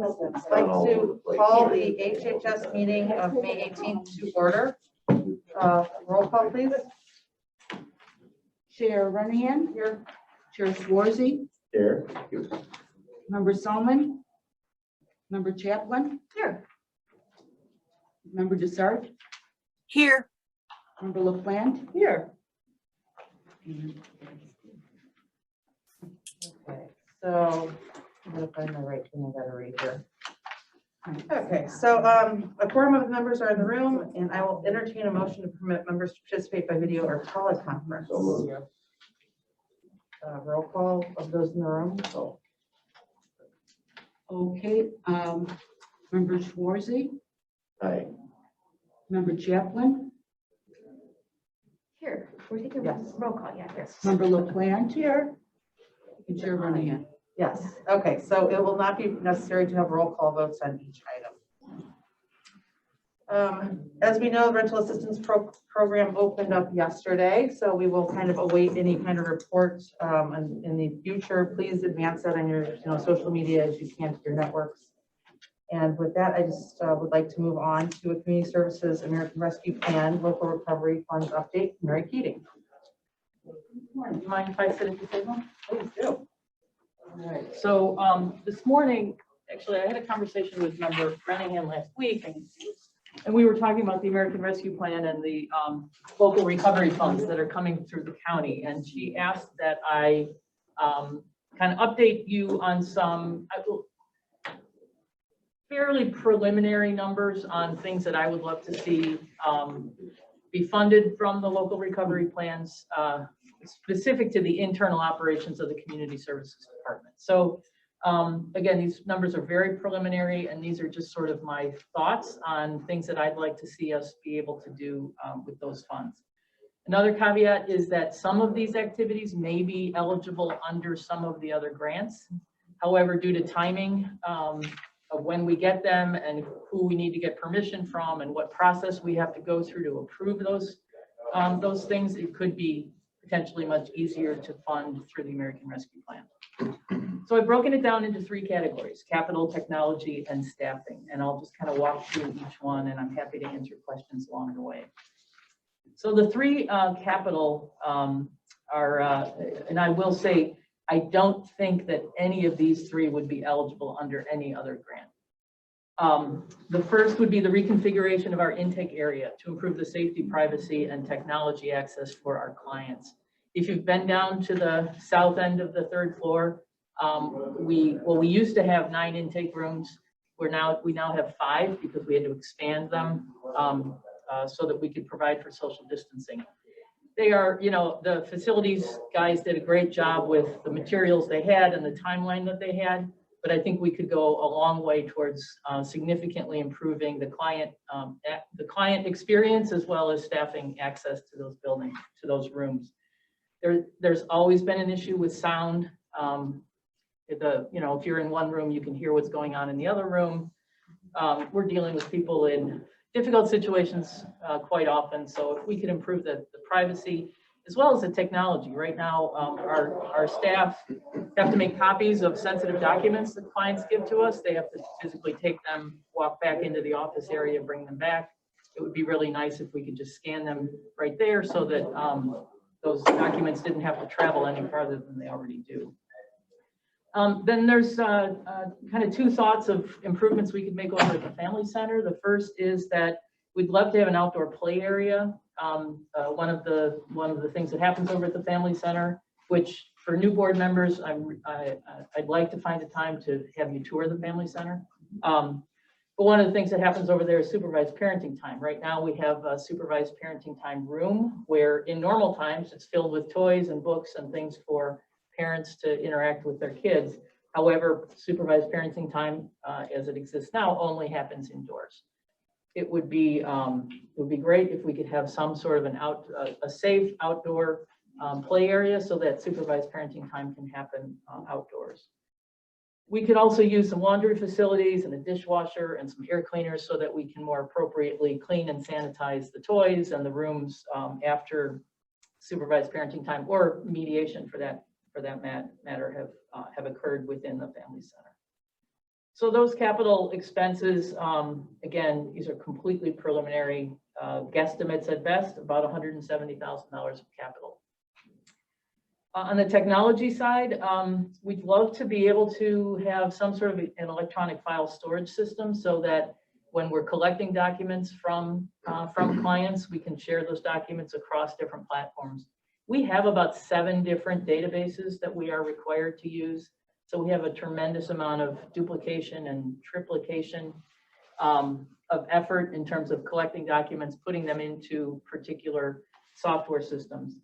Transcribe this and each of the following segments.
I'd like to call the HHS meeting of May 18th to order. Roll call, please. Chair Renahan. Here. Chair Schwarzy. Here. Member Solomon. Member Chaplin. Here. Member Desart. Here. Member LaPlante. Here. Okay, so I'm gonna find the right thing I gotta read here. Okay, so a quorum of members are in the room, and I will entertain a motion to permit members to participate by video or teleconference. So moved. Roll call of those in the room. So Okay. Member Schwarzy. Aye. Member Chaplin. Here, we're taking Yes. roll call, yeah, here. Member LaPlante. here. And Chair Renahan. Yes. Okay, so it will not be necessary to have roll call votes on each item. As we know, the rental assistance program opened up yesterday, so we will kind of await any kind of report in the future. Please advance that on your social media as you can to your networks. And with that, I just would like to move on to a Community Services American Rescue Plan Local Recovery Funds update. Mary Keating. Do you mind if I sit at the table? Please do. All right. So this morning, actually, I had a conversation with Member Renahan last week, and we were talking about the American Rescue Plan and the local recovery funds that are coming through the county. And she asked that I kind of update you on some fairly preliminary numbers on things that I would love to see be funded from the local recovery plans, specific to the internal operations of the Community Services Department. So again, these numbers are very preliminary, and these are just sort of my thoughts on things that I'd like to see us be able to do with those funds. Another caveat is that some of these activities may be eligible under some of the other grants. However, due to timing of when we get them and who we need to get permission from and what process we have to go through to approve those things, it could be potentially much easier to fund through the American Rescue Plan. So I've broken it down into 3 categories: capital, technology, and staffing. And I'll just kind of walk through each one, and I'm happy to answer questions along the way. So the 3 capital are, and I will say, I don't think that any of these 3 would be eligible under any other grant. The first would be the reconfiguration of our intake area to improve the safety, privacy, and technology access for our clients. If you've been down to the south end of the 3rd floor, we used to have 9 intake rooms. We now have 5 because we had to expand them so that we could provide for social distancing. They are, the facilities guys did a great job with the materials they had and the timeline that they had, but I think we could go a long way towards significantly improving the client experience as well as staffing access to those buildings, to those rooms. There's always been an issue with sound. If you're in one room, you can hear what's going on in the other room. We're dealing with people in difficult situations quite often. So if we could improve the privacy as well as the technology. Right now, our staff have to make copies of sensitive documents that clients give to us. They have to physically take them, walk back into the office area, bring them back. It would be really nice if we could just scan them right there so that those documents didn't have to travel any farther than they already do. Then there's kind of 2 thoughts of improvements we could make over at the Family Center. The first is that we'd love to have an outdoor play area. One of the things that happens over at the Family Center, which for new board members, I'd like to find a time to have you tour the Family Center. But one of the things that happens over there is supervised parenting time. Right now we have a supervised parenting time room where in normal times it's filled with toys and books and things for parents to interact with their kids. However, supervised parenting time as it exists now only happens indoors. It would be great if we could have some sort of a safe outdoor play area so that supervised parenting time can happen outdoors. We could also use some laundry facilities and a dishwasher and some air cleaners so that we can more appropriately clean and sanitize the toys and the rooms after supervised parenting time or mediation for that matter have occurred within the Family Center. So those capital expenses, again, these are completely preliminary guesstimates at best, about $170,000 of capital. On the technology side, we'd love to be able to have some sort of an electronic file storage system so that when we're collecting documents from clients, we can share those documents across different platforms. We have about 7 different databases that we are required to use. So we have a tremendous amount of duplication and triplication of effort in terms of collecting documents, putting them into particular software systems.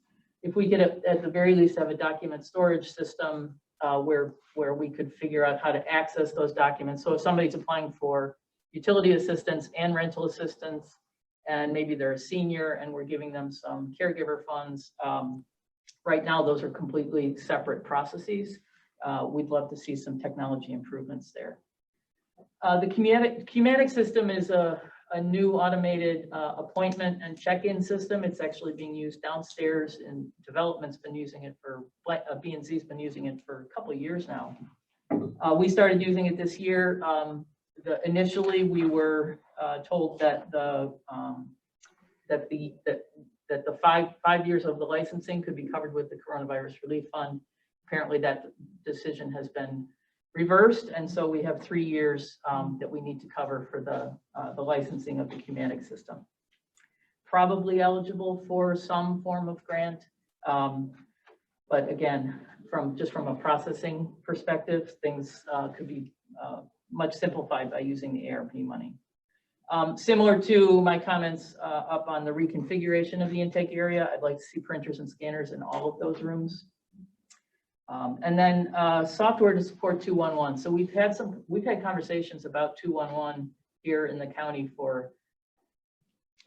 If we could, at the very least, have a document storage system where we could figure out how to access those documents. So if somebody's applying for utility assistance and rental assistance, and maybe they're a senior and we're giving them some caregiver funds, right now those are completely separate processes. We'd love to see some technology improvements there. The Communic System is a new automated appointment and check-in system. It's actually being used downstairs, and development's been using it for, B&Z's been using it for a couple of years now. We started using it this year. Initially, we were told that the 5 years of the licensing could be covered with the Coronavirus Relief Fund. Apparently, that decision has been reversed, and so we have 3 years that we need to cover for the licensing of the Communic System. Probably eligible for some form of grant, but again, from a processing perspective, things could be much simplified by using the ARP money. Similar to my comments up on the reconfiguration of the intake area, I'd like to see printers and scanners in all of those rooms. And then software to support 211. So we've had conversations about 211 here in the county for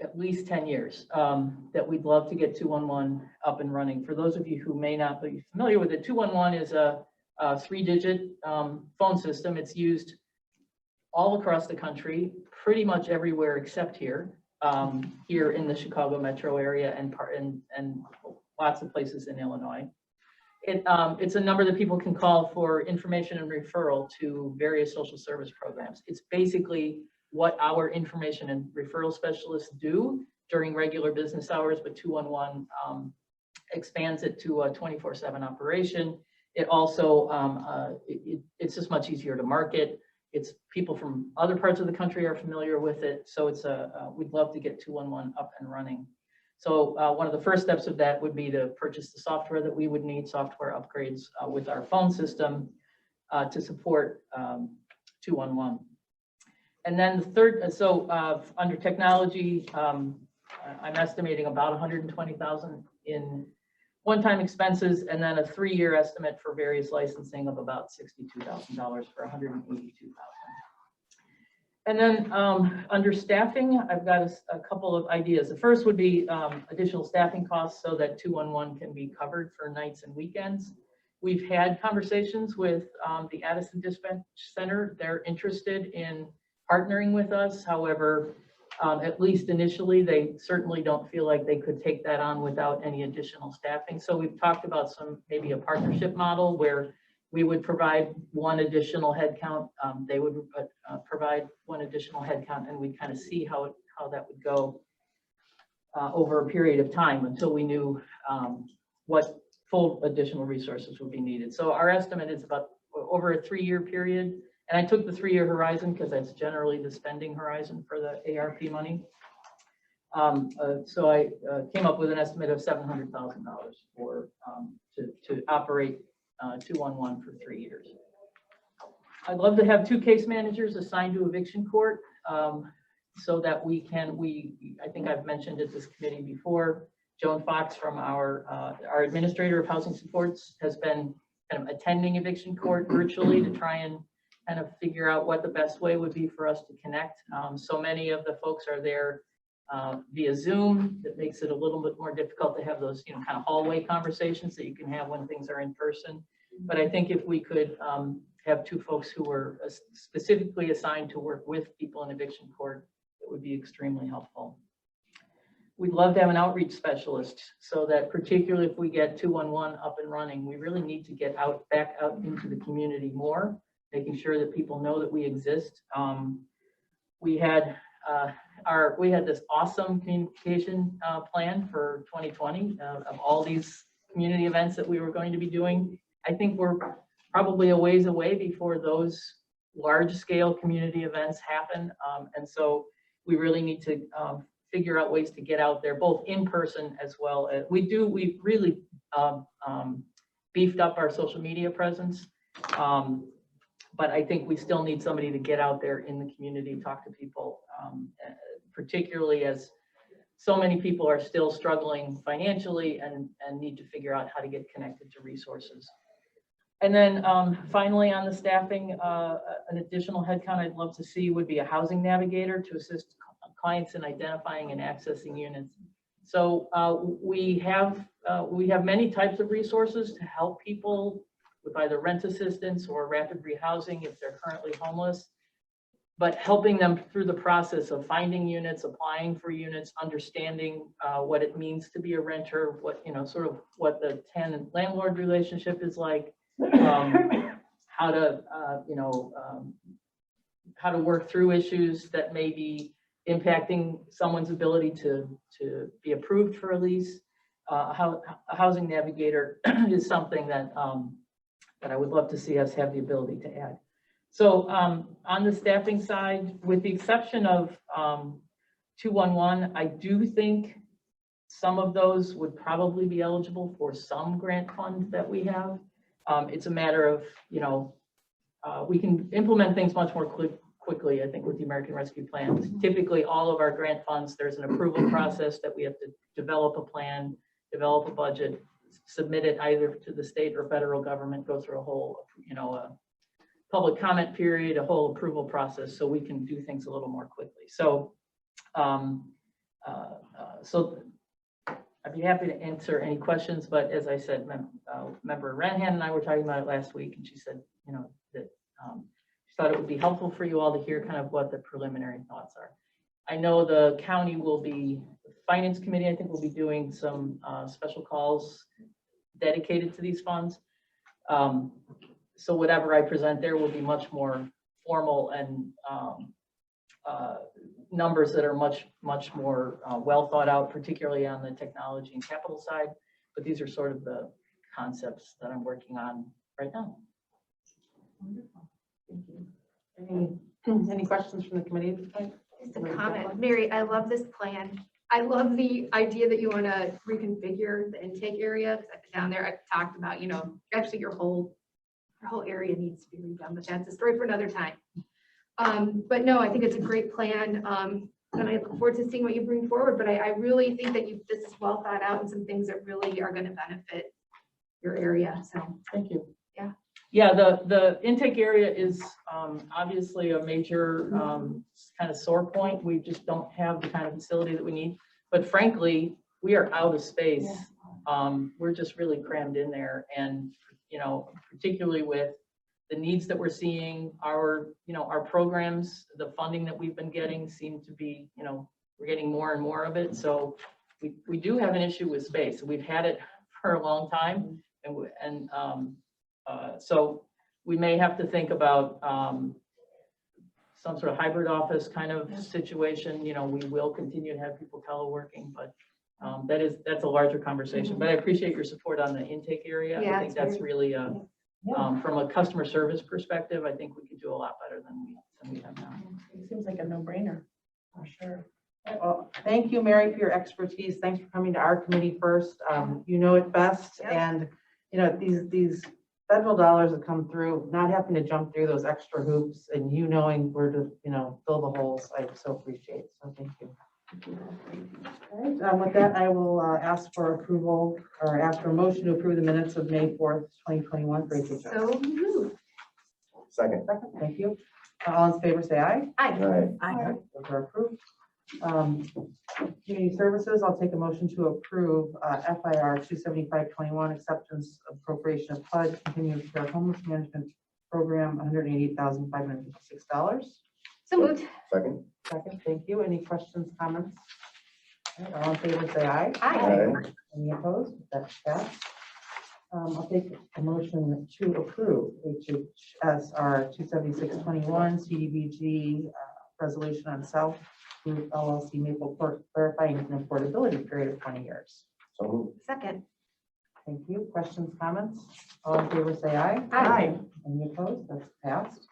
at least 10 years, that we'd love to get 211 up and running. For those of you who may not be familiar with it, 211 is a 3-digit phone system. It's used all across the country, pretty much everywhere except here, here in the Chicago metro area and lots of places in Illinois. It's a number that people can call for information and referral to various social service programs. It's basically what our information and referral specialists do during regular business hours, but 211 expands it to a 24/7 operation. It also, it's just much easier to market. It's people from other parts of the country are familiar with it. So it's we'd love to get 211 up and running. So one of the first steps of that would be to purchase the software that we would need, software upgrades with our phone system to support 211. And then the third, under technology, I'm estimating about $120,000 in one-time expenses, and then a 3-year estimate for various licensing of about $62,000 for $182,000. And then under staffing, I've got a couple of ideas. The first would be additional staffing costs so that 211 can be covered for nights and weekends. We've had conversations with the Addison Dispatch Center. They're interested in partnering with us. However, at least initially, they certainly don't feel like they could take that on without any additional staffing. So we've talked about maybe a partnership model where we would provide one additional headcount. They would provide one additional headcount, and we kind of see how that would go over a period of time until we knew what full additional resources would be needed. So our estimate is about over a 3-year period. And I took the 3-year horizon because that's generally the spending horizon for the ARP money. So I came up with an estimate of $700,000 for to operate 211 for 3 years. I'd love to have 2 case managers assigned to eviction court so that I think I've mentioned at this committee before, Joan Fox from our administrator of housing supports has been kind of attending eviction court virtually to try and kind of figure out what the best way would be for us to connect. So many of the folks are there via Zoom. That makes it a little bit more difficult to have those, kind of hallway conversations that you can have when things are in person. But I think if we could have 2 folks who were specifically assigned to work with people in eviction court, it would be extremely helpful. We'd love to have an outreach specialist so that particularly if we get 211 up and running, we really need to get back out into the community more. making sure that people know that we exist. We had this awesome communication plan for 2020 of all these community events that we were going to be doing. I think we're probably a ways away before those large scale community events happen. And so we really need to figure out ways to get out there, both in person as well as we've really beefed up our social media presence. But I think we still need somebody to get out there in the community, talk to people, particularly as so many people are still struggling financially and need to figure out how to get connected to resources. And then finally on the staffing, an additional headcount I'd love to see would be a housing navigator to assist clients in identifying and accessing units. So we have many types of resources to help people with either rent assistance or rapid rehousing if they're currently homeless, but helping them through the process of finding units, applying for units, understanding what it means to be a renter, what, sort of what the tenant landlord relationship is like, how to, how to work through issues that may be impacting someone's ability to be approved for a lease. A housing navigator is something that I would love to see us have the ability to add. So on the staffing side, with the exception of 211, I do think some of those would probably be eligible for some grant fund that we have. It's a matter of, we can implement things much more quickly, I think, with the American Rescue Plans. Typically, all of our grant funds, there's an approval process that we have to develop a plan, develop a budget, submit it either to the state or federal government, go through a whole, a public comment period, a whole approval process, so we can do things a little more quickly. So, so I'd be happy to answer any questions, but as I said, member Ranhan and I were talking about it last week, and she said, that she thought it would be helpful for you all to hear kind of what the preliminary thoughts are. I know the county will be, the finance committee, I think, will be doing some special calls dedicated to these funds. So whatever I present there will be much more formal and numbers that are much more well thought out, particularly on the technology and capital side. But these are sort of the concepts that I'm working on right now. Wonderful. Thank you. Any questions from the committee? Just a comment. Mary, I love this plan. I love the idea that you want to reconfigure the intake area. Because I've been down there, I've talked about, actually your whole area needs to be redone, but that's a story for another time. But no, I think it's a great plan. And I look forward to seeing what you bring forward. But I really think that this is well thought out and some things that really are going to benefit your area. So thank you. Yeah. Yeah, the intake area is obviously a major kind of sore point. We just don't have the kind of facility that we need. But frankly, we are out of space. We're just really crammed in there. And, particularly with the needs that we're seeing, our programs, the funding that we've been getting seem to be, we're getting more and more of it. So we do have an issue with space. We've had it for a long time. So we may have to think about some sort of hybrid office kind of situation. We will continue to have people teleworking, but that's a larger conversation. But I appreciate your support on the intake area. Yeah, I think that's really from a customer service perspective, I think we could do a lot better than we have now. It seems like a no-brainer, for sure. Well, thank you, Mary, for your expertise. Thanks for coming to our committee first. You know it best, and these federal dollars that come through, not having to jump through those extra hoops, and knowing where to fill the holes, I so appreciate. So thank you. All right, with that, I will ask for approval, or ask for a motion to approve the minutes of May 4th, 2021 for HHS. So moved. Second. Thank you. All in favor, say aye. Aye. Aye. Those are approved. Community services, I'll take a motion to approve FIR 27521, acceptance appropriation of HUD continuous care homeless management program, $188,556. So moved. Second. Second, thank you. Any questions, comments? All right, all in favor, say aye. Aye. Any opposed? That's passed. I'll take a motion to approve HHSR 27621 CDBG resolution on South Group LLC Maple Court clarifying an affordability period of 20 years. So moved. Second. Thank you. Questions, comments? All in favor, say aye. Aye. Any opposed? That's passed.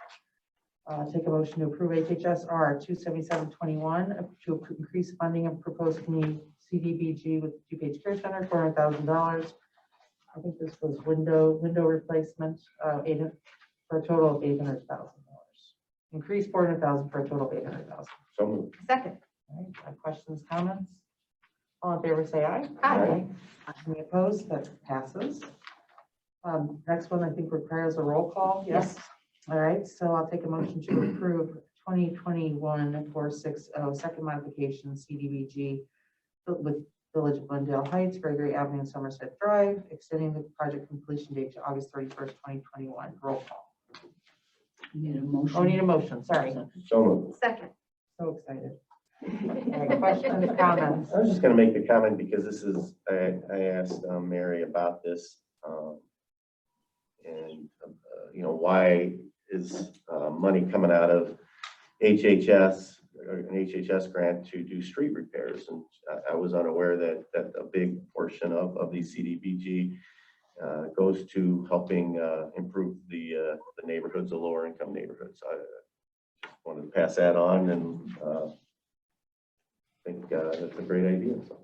Take a motion to approve HHSR 27721 to increase funding of proposed community CDBG with DuPage Care Center, $400,000. I think this was window replacement, for a total of $800,000. Increase $400,000 for a total of $800,000. So moved. Second. All right, questions, comments? All in favor, say aye. Aye. Any opposed? That passes. Next one, I think requires a roll call. Yes. All right, so I'll take a motion to approve 2021-460 second modification CDBG with Village of Glendale Heights, Gregory Avenue and Somerset Drive, extending the project completion date to August 31st, 2021. Roll call. Need a motion? Oh, need a motion, sorry. So moved. Second. So excited. All right, questions, comments? I was just going to make the comment because this is, I asked Mary about this. Why is money coming out of HHS or an HHS grant to do street repairs? And I was unaware that a big portion of these CDBG goes to helping improve the neighborhoods, the lower income neighborhoods. I just wanted to pass that on and think that's a great idea. So,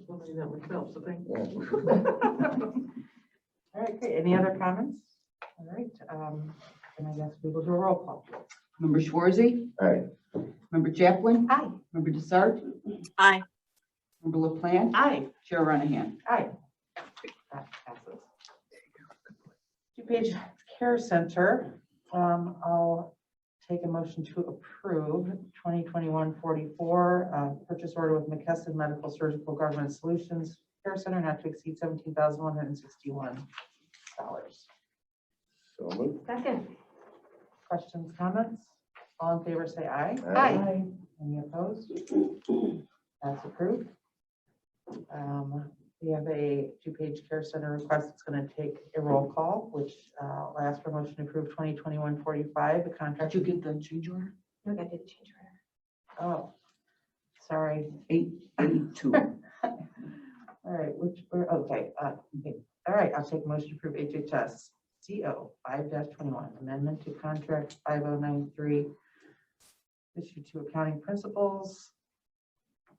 Something that would help, so thank you. yeah. All right, great. Any other comments? All right, and I guess we will do a roll call. Member Schwarzy, All right. Member Chaplin, Aye. Member Desart, Aye. Member LaPlante, Aye. Chair Renahan. Aye. That passes. DuPage Care Center, I'll take a motion to approve 2021-44 purchase order with McKesson Medical Surgical Government Solutions Care Center not to exceed $17,161. So moved. Second. Questions, comments? All in favor, say aye. Aye. Any opposed? That's approved. We have a DuPage Care Center request. It's going to take a roll call, which I'll ask for motion to approve 2021-45, the contract. Did you get the change order? No, I did change order. Oh, sorry. 882. All right, okay. Okay. All right, I'll take a motion to approve HHS CO 5-21, amendment to contract 5093, issue to accounting principles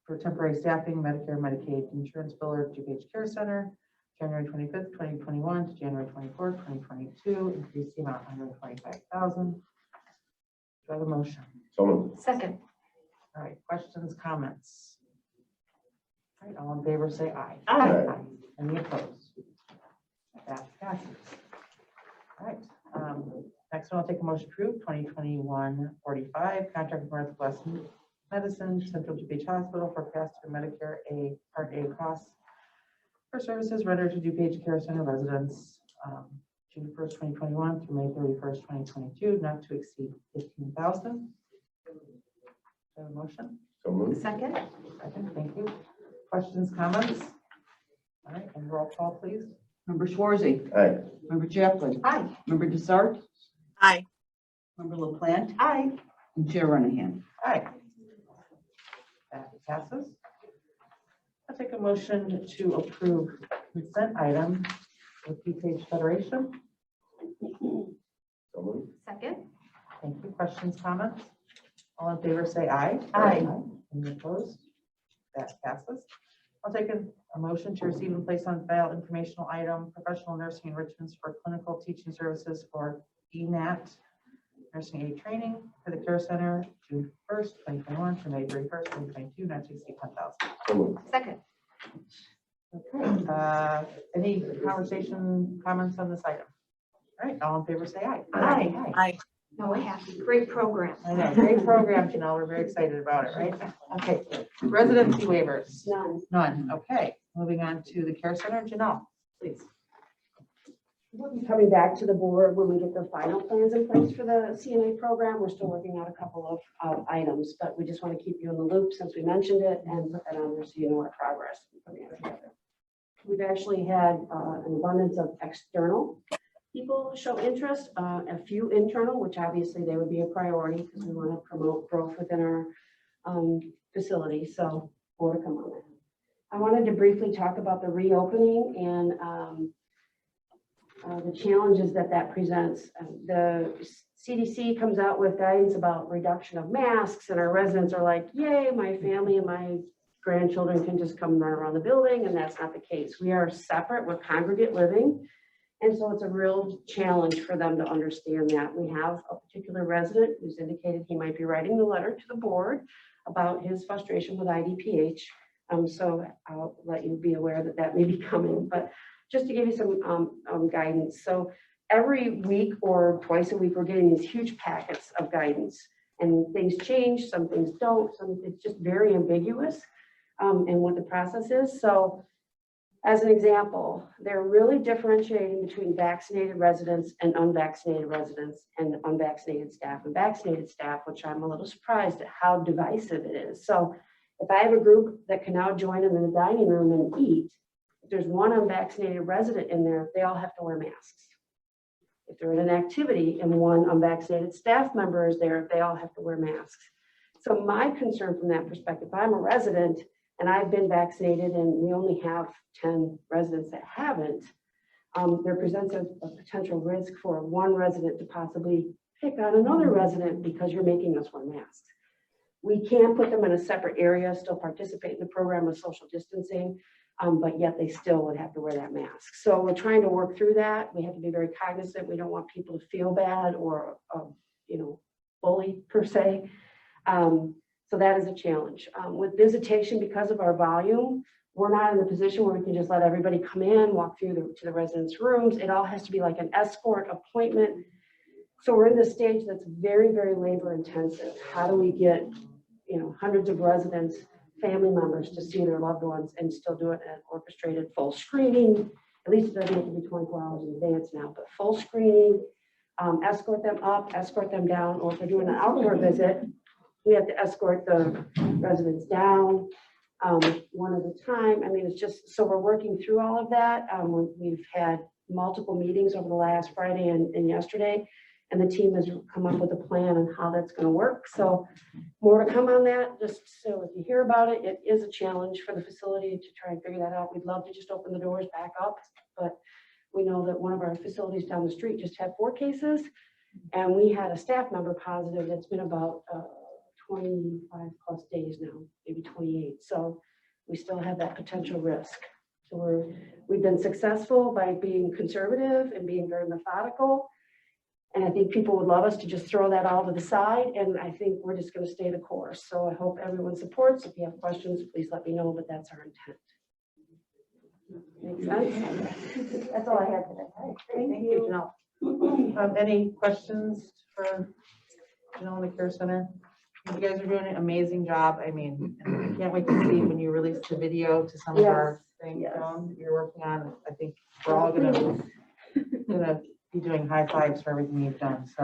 for temporary staffing, Medicare, Medicaid, insurance biller, DuPage Care Center, January 25th, 2021 to January 24th, 2022, increase the amount $125,000. Do I have a motion? So moved. Second. All right, questions, comments? All right, all in favor, say aye. Aye. Any opposed? That passes. All right, next one, I'll take a motion to approve 2021-45, contract with Northwest Medicine, Central DuPage Hospital for pass-through Medicare Part A costs for services rendered to DuPage Care Center residents June 1st, 2021 through May 31st, 2022, not to exceed $15,000. Motion? So moved. Second. Second, thank you. Questions, comments? All right, and roll call, please. Member Schwarzy, Aye. Member Chaplin, Aye. Member Desart, Aye. Member LaPlante, Aye. and Chair Renahan. Aye. That passes. I'll take a motion to approve consent item with DuPage Federation. So moved. Second. Thank you. Questions, comments? All in favor, say aye. Aye. Any opposed? That passes. I'll take a motion to receive and place on file informational item, professional nursing enrichments for clinical teaching services for ENAT nursing aid training for the Care Center, June 1st, 2021 to May 31st, 2022, not to exceed $1,000. So moved. Second. Okay. Any conversation, comments on this item? All right, all in favor, say aye. Aye. Aye. No, I have. Great program. I know, great program, Janelle. We're very excited about it, right? Okay, residency waivers. None. None. Okay, moving on to the Care Center. Janelle, please. We'll be coming back to the board when we get the final plans in place for the CNA program. We're still working out a couple of items, but we just want to keep you in the loop since we mentioned it and put that on there so you know our progress. in putting it together. We've actually had an abundance of external people show interest, a few internal, which obviously they would be a priority because we want to promote growth within our facility. So more to come on that. I wanted to briefly talk about the reopening and the challenges that presents. The CDC comes out with guidance about reduction of masks, and our residents are like, yay, my family and my grandchildren can just come run around the building, and that's not the case. We are separate, we're congregate living, and so it's a real challenge for them to understand that. We have a particular resident who's indicated he might be writing the letter to the board about his frustration with IDPH. So I'll let you be aware that that may be coming, but just to give you some guidance. So every week or twice a week, we're getting these huge packets of guidance, and things change, some things don't, it's just very ambiguous in what the process is. So as an example, they're really differentiating between vaccinated residents and unvaccinated residents and unvaccinated staff and vaccinated staff, which I'm a little surprised at how divisive it is. So if I have a group that can now join in the dining room and eat, if there's one unvaccinated resident in there, they all have to wear masks. If they're in an activity and one unvaccinated staff member is there, they all have to wear masks. So my concern from that perspective, if I'm a resident and I've been vaccinated and we only have 10 residents that haven't, there presents a potential risk for one resident to possibly pick on another resident because you're making us wear masks. We can put them in a separate area, still participate in the program with social distancing, but yet they still would have to wear that mask. So we're trying to work through that. We have to be very cognizant. We don't want people to feel bad or, bullied per se. So that is a challenge. With visitation, because of our volume, we're not in the position where we can just let everybody come in, walk through to the residents' rooms. It all has to be like an escort appointment. So we're in this stage that's very, very labor intensive. How do we get, hundreds of residents, family members to see their loved ones and still do it at orchestrated full screening? At least it doesn't have to be 24 hours in advance now, but full screening, escort them up, escort them down, or if they're doing an outdoor visit, we have to escort the residents down one at a time. I mean, it's just, so we're working through all of that. We've had multiple meetings over the last Friday and yesterday, and the team has come up with a plan on how that's going to work. So more to come on that. Just so if you hear about it, it is a challenge for the facility to try and figure that out. We'd love to just open the doors back up, but we know that one of our facilities down the street just had 4 cases, and we had a staff member positive that's been about 25 plus days now, maybe 28. So we still have that potential risk. So we've been successful by being conservative and being very methodical. And I think people would love us to just throw that all to the side. And I think we're just going to stay the course. So I hope everyone supports. If you have questions, please let me know, but that's our intent. Make sense? That's all I have today. All right, great. Thank you, Janelle. Any questions for Janelle and the Care Center? You guys are doing an amazing job. I mean, I can't wait to see when you release the video to some of our things you're working on. I think we're all gonna be doing high fives for everything you've done. So,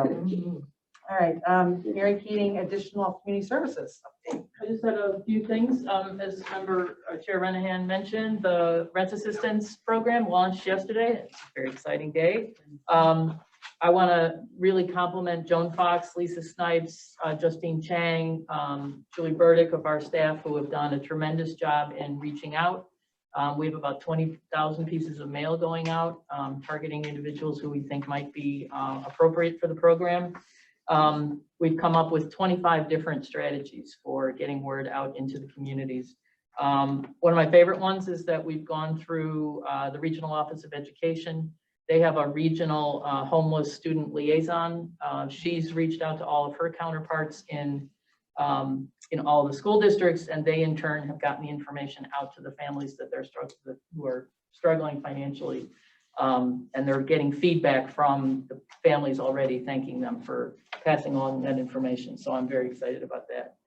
all right, Mary Keating, additional community services update. I just had a few things. As member Chair Renahan mentioned, the rent assistance program launched yesterday. It's a very exciting day. I want to really compliment Joan Fox, Lisa Snipes, Justine Chang, Julie Burdick of our staff who have done a tremendous job in reaching out. We have about 20,000 pieces of mail going out, targeting individuals who we think might be appropriate for the program. We've come up with 25 different strategies for getting word out into the communities. One of my favorite ones is that we've gone through the Regional Office of Education. They have a regional homeless student liaison. She's reached out to all of her counterparts in all the school districts, and they in turn have gotten the information out to the families that who are struggling financially. And they're getting feedback from the families already, thanking them for passing on that information. So I'm very excited about that.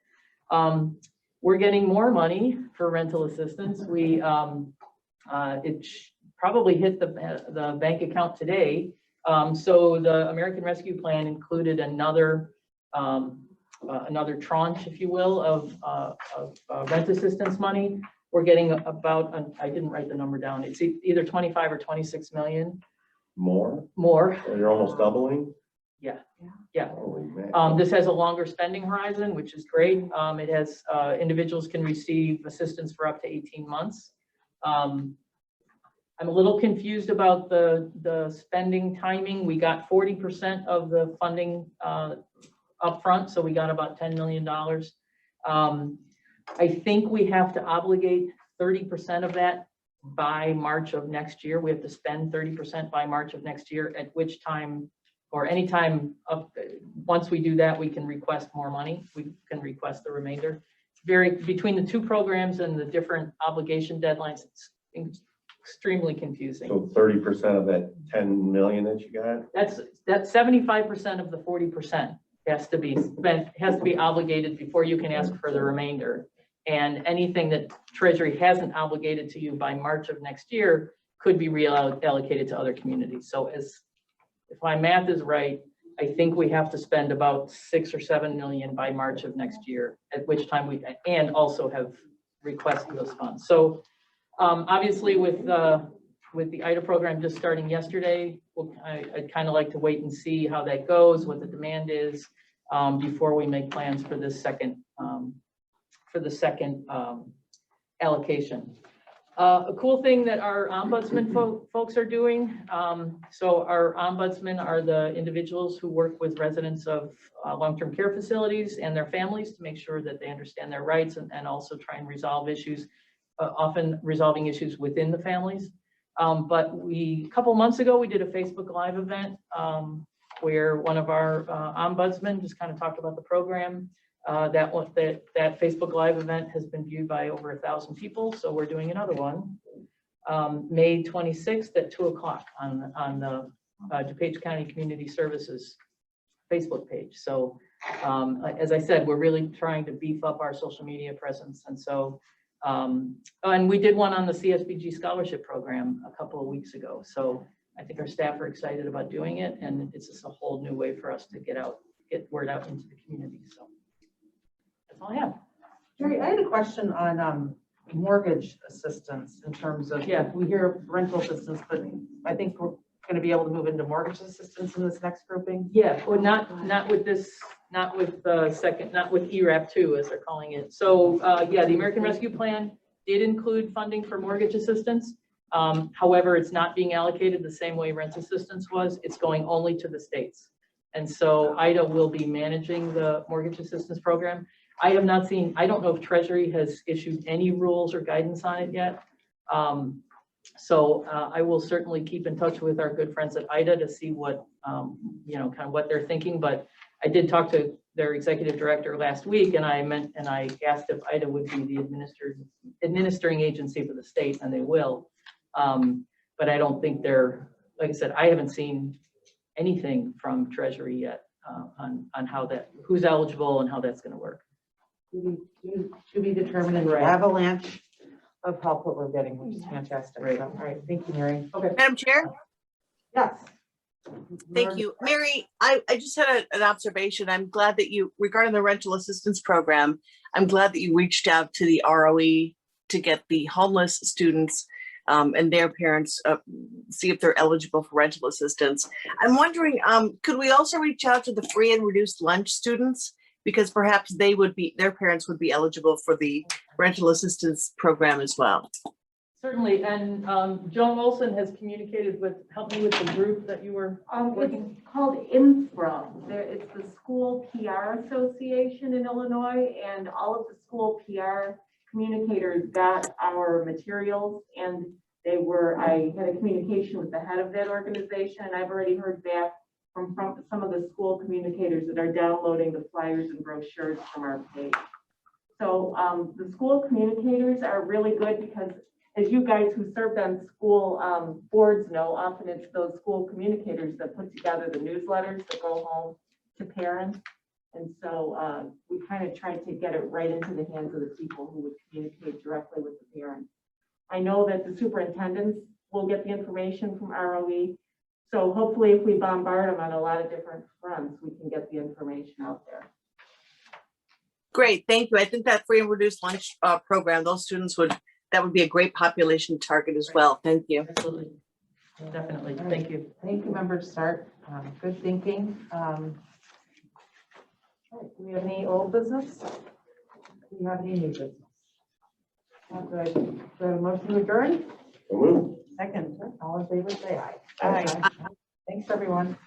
We're getting more money for rental assistance. It probably hit the bank account today. So the American Rescue Plan included another tranche, if you will, of rent assistance money. we're getting about, I didn't write the number down, it's either 25 or 26 million More? more. So you're almost doubling? Yeah. Holy man. This has a longer spending horizon, which is great. It has, individuals can receive assistance for up to 18 months. I'm a little confused about the spending timing. We got 40% of the funding upfront, so we got about $10 million. I think we have to obligate 30% of that by March of next year. We have to spend 30% by March of next year, at which time, or anytime up, once we do that, we can request more money. We can request the remainder. Between the two programs and the different obligation deadlines, it's extremely confusing. So 30% of that 10 million that you got? That's 75% of the 40% has to be spent, has to be obligated before you can ask for the remainder. And anything that Treasury hasn't obligated to you by March of next year could be reallocated to other communities. So if my math is right, I think we have to spend about 6 or 7 million by March of next year, at which time we, and also have requested those funds. So obviously with the IDA program just starting yesterday, I'd kind of like to wait and see how that goes, what the demand is, before we make plans for this second allocation. A cool thing that our ombudsman folks are doing. So our ombudsmen are the individuals who work with residents of long-term care facilities and their families to make sure that they understand their rights and also try and resolve issues, often resolving issues within the families. But a couple months ago, we did a Facebook Live event where one of our ombudsmen just kind of talked about the program. That Facebook Live event has been viewed by over 1,000 people, so we're doing another one, May 26th at 2:00 on the DuPage County Community Services Facebook page. So as I said, we're really trying to beef up our social media presence, and so and we did one on the CSBG scholarship program a couple of weeks ago. So I think our staff are excited about doing it, and it's just a whole new way for us to get word out into the community. So that's all I have. Jerry, I had a question on mortgage assistance in terms of, Yeah. we hear rental assistance, but I think we're going to be able to move into mortgage assistance in this next grouping. Yeah, well, not with this, not with ERAP 2, as they're calling it. So yeah, the American Rescue Plan did include funding for mortgage assistance. However, it's not being allocated the same way rent assistance was. It's going only to the states. And so IDA will be managing the mortgage assistance program. I have not seen, I don't know if Treasury has issued any rules or guidance on it yet. So I will certainly keep in touch with our good friends at IDA to see what, kind of what they're thinking. But I did talk to their executive director last week, and I asked if IDA would be the administering agency for the state, and they will. But I don't think they're, like I said, I haven't seen anything from Treasury yet on how who's eligible and how that's going to work. To be determined in the Right. avalanche of help that we're getting, which is fantastic. Right. So, all right, thank you, Mary. Okay, Madam Chair, yes. thank you. Mary, I just had an observation. I'm glad that regarding the rental assistance program, I'm glad that you reached out to the ROE to get the homeless students and their parents, see if they're eligible for rental assistance. I'm wondering, could we also reach out to the free and reduced lunch students? Because perhaps their parents would be eligible for the rental assistance program as well. Certainly, and Joan Olson has helped me with the group that you were working. It's called INSPRA. It's the School PR Association in Illinois, and all of the school PR communicators got our materials, and I had a communication with the head of that organization, and I've already heard back from some of the school communicators that are downloading the flyers and brochures from our page. So the school communicators are really good because, as you guys who served on school boards know, often it's those school communicators that put together the newsletters that go home to parents. And so we kind of tried to get it right into the hands of the people who would communicate directly with the parents. I know that the superintendents will get the information from ROE. So hopefully if we bombard them on a lot of different fronts, we can get the information out there. Great, thank you. I think that free and reduced lunch program, those students that would be a great population target as well. Thank you. Absolutely. Definitely. Thank you. Thank you, Member Stark. Good thinking. All right, do we have any old business? Do you have any new business? Do I have a motion to adjourn? So moved. Second, all in favor, say aye. Aye. Thanks, everyone.